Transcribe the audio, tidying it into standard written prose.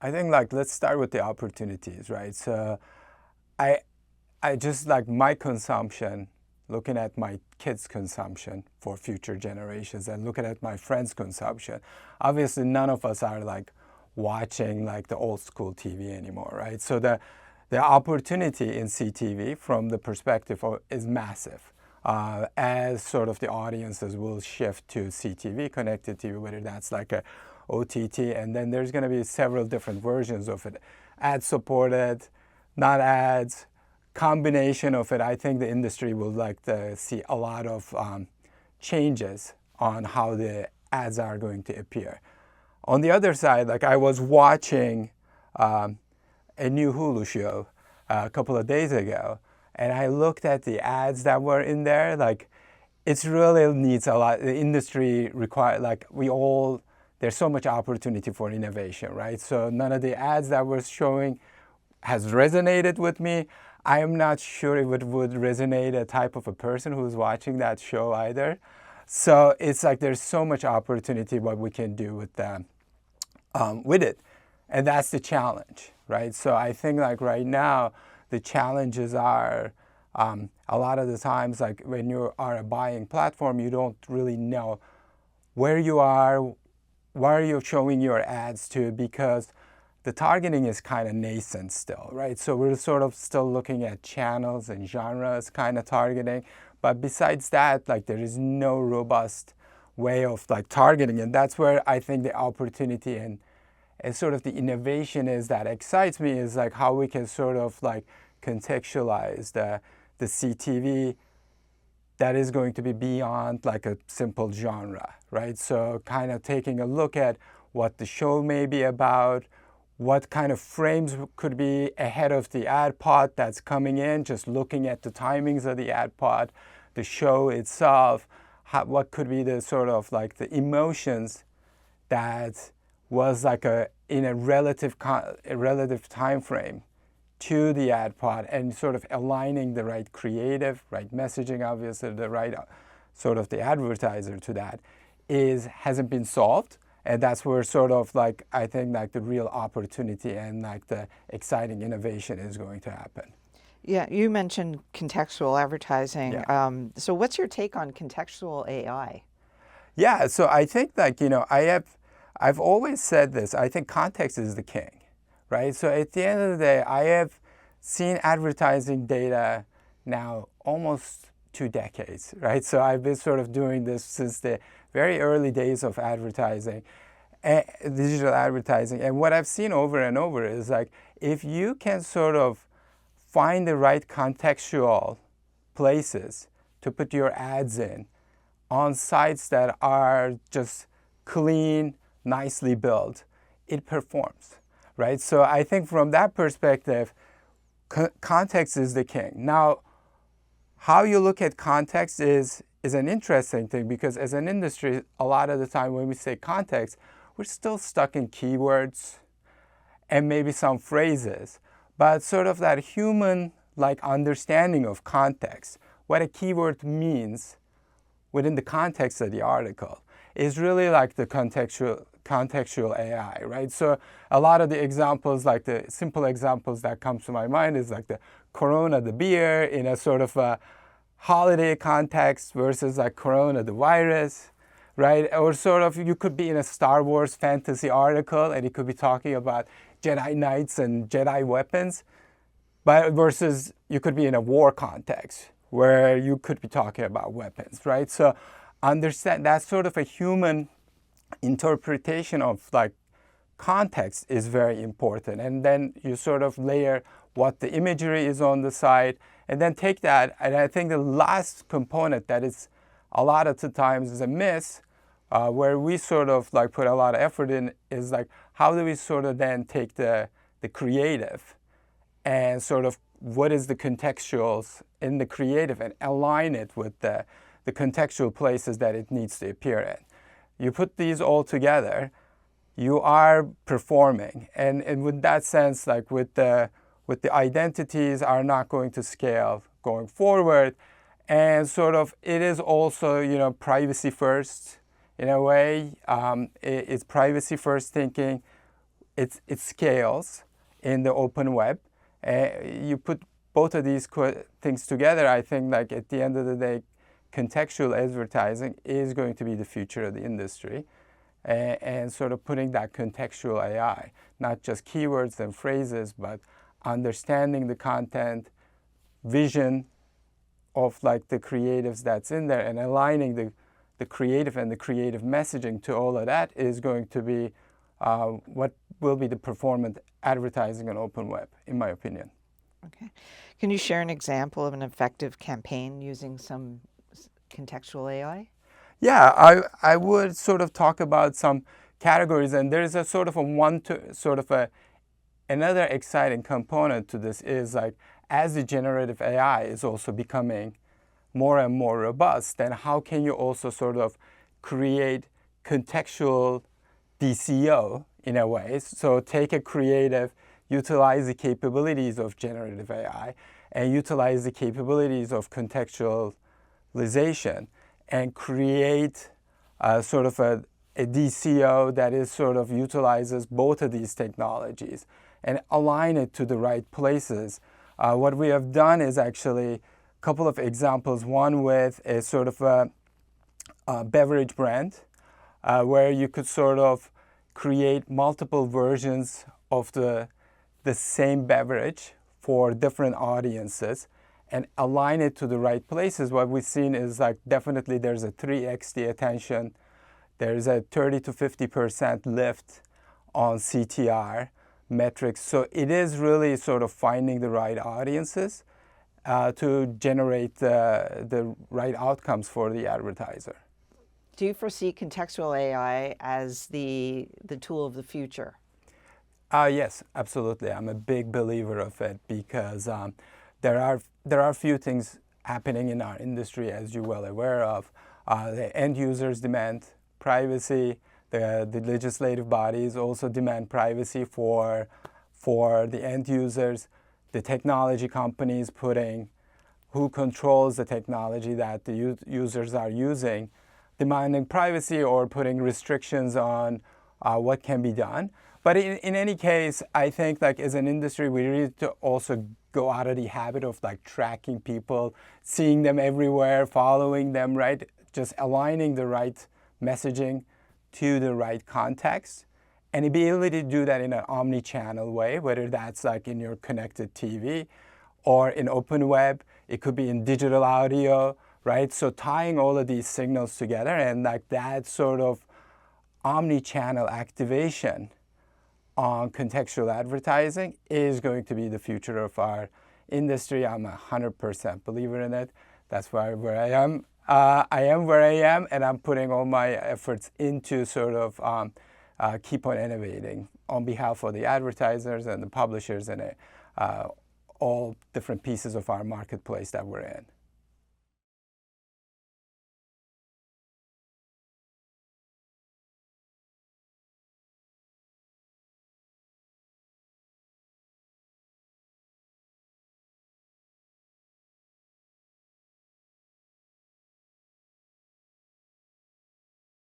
I think like let's start with the opportunities, right? So I I just like my consumption, looking at my kids' consumption for future generations and looking at my friends' consumption. Obviously, none of us are like watching like the old school TV anymore, right? So the opportunity in CTV from the perspective of, is massive. As sort of the audiences will shift to CTV, connected TV, whether that's like a OTT, and then there's going to be several different versions of it, ad supported, not ads, combination of it. I think the industry will like to see a lot of changes on how the ads are going to appear. On the other side, like I was watching a new Hulu show a couple of days ago, and I looked at the ads that were in there. Like, it really needs a lot. The industry require like we all. There's so much opportunity for innovation, right? So none of the ads that was showing has resonated with me. I am not sure if it would resonate a type of a person who's watching that show either. So it's like there's so much opportunity what we can do with it, and that's the challenge, right? So I think like right now the challenges are a lot of the times like when you are a buying platform, you don't really know where you are, where you're showing your ads to, because the targeting is kind of nascent still, right? So we're sort of still looking at channels and genres kind of targeting. But besides that, like there is no robust way of like targeting. And that's where I think the opportunity and sort of the innovation is that excites me, is like how we can sort of like contextualize the CTV that is going to be beyond like a simple genre, right? So kind of taking a look at what the show may be about, what kind of frames could be ahead of the ad pod that's coming in, just looking at the timings of the ad pod, the show itself, what could be the sort of like the emotions that was like in a relative time frame to the ad pod, and sort of aligning the right creative, right messaging, obviously the right sort of the advertiser to that hasn't been solved. And that's where sort of like I think like the real opportunity and like the exciting innovation is going to happen. Yeah, you mentioned contextual advertising. Yeah. So what's your take on contextual AI? Yeah, so I think like, I've always said this, I think context is the king, right? So at the end of the day, I have seen advertising data now almost 2 decades, right? So I've been sort of doing this since the very early days of advertising, digital advertising. And what I've seen over and over is like, if you can sort of find the right contextual places to put your ads in on sites that are just clean, nicely built, it performs, right? So I think from that perspective, context is the king. Now, how you look at context is an interesting thing, because as an industry, a lot of the time when we say context, we're still stuck in keywords and maybe some phrases, but sort of that human like understanding of context, what a keyword means within the context of the article, is really like the contextual AI, right? So a lot of the examples, like the simple examples that comes to my mind is like the Corona, the beer, in a sort of a holiday context versus like Corona, the virus, right? Or sort of you could be in a Star Wars fantasy article and it could be talking about Jedi Knights and Jedi weapons, but versus you could be in a war context where you could be talking about weapons, right? So understand that sort of a human interpretation of like context is very important. And then you sort of layer what the imagery is on the side, and then take that. And I think the last component that is a lot of the times is a miss, where we sort of like put a lot of effort in, is like how do we sort of then take the creative and sort of what is the contextuals in the creative and align it with the contextual places that it needs to appear in. You put these all together, you are performing. And with that sense, like with the identities are not going to scale going forward. And sort of it is also, privacy first in a way. It's privacy first thinking. it scales in the open web. You put both of these things together, I think like at the end of the day, contextual advertising is going to be the future of the industry. And sort of putting that contextual AI, not just keywords and phrases, but understanding the content, vision of like the creatives that's in there, and aligning the creative and the creative messaging to all of that is going to be what will be the performant advertising on open web, in my opinion. Okay. Can you share an example of an effective campaign using some contextual AI? Yeah, I would sort of talk about some categories, and there's a sort of another exciting component to this is like as the generative AI is also becoming more and more robust, then how can you also sort of create contextual DCO in a way? So take a creative, utilize the capabilities of generative AI, and utilize the capabilities of contextualization, and create sort of a DCO that is sort of utilizes both of these technologies and align it to the right places. What we have done is actually a couple of examples. One with a sort of a beverage brand where you could sort of create multiple versions of the same beverage for different audiences and align it to the right places. What we've seen is like definitely there's a 3x the attention. There's a 30 to 50% lift on CTR metrics. So it is really sort of finding the right audiences to generate the right outcomes for the advertiser. Do you foresee contextual AI as the tool of the future? Yes, absolutely. I'm a big believer of it because there are few things happening in our industry, as you're well aware of. The end users demand privacy. The legislative bodies also demand privacy for the end users. The technology companies who controls the technology that the users are using, demanding privacy or putting restrictions on what can be done. But in any case, I think like as an industry, we need to also go out of the habit of like tracking people, seeing them everywhere, following them, right? Just aligning the right messaging to the right context, and the ability to do that in an omni-channel way, whether that's like in your connected TV or in open web, it could be in digital audio, right? So tying all of these signals together and like that sort of omni-channel activation on contextual advertising is going to be the future of our industry. I'm 100% believer in it. That's where I am. I am where I am, and I'm putting all my efforts into sort of keep on innovating on behalf of the advertisers and the publishers and all different pieces of our marketplace that we're in.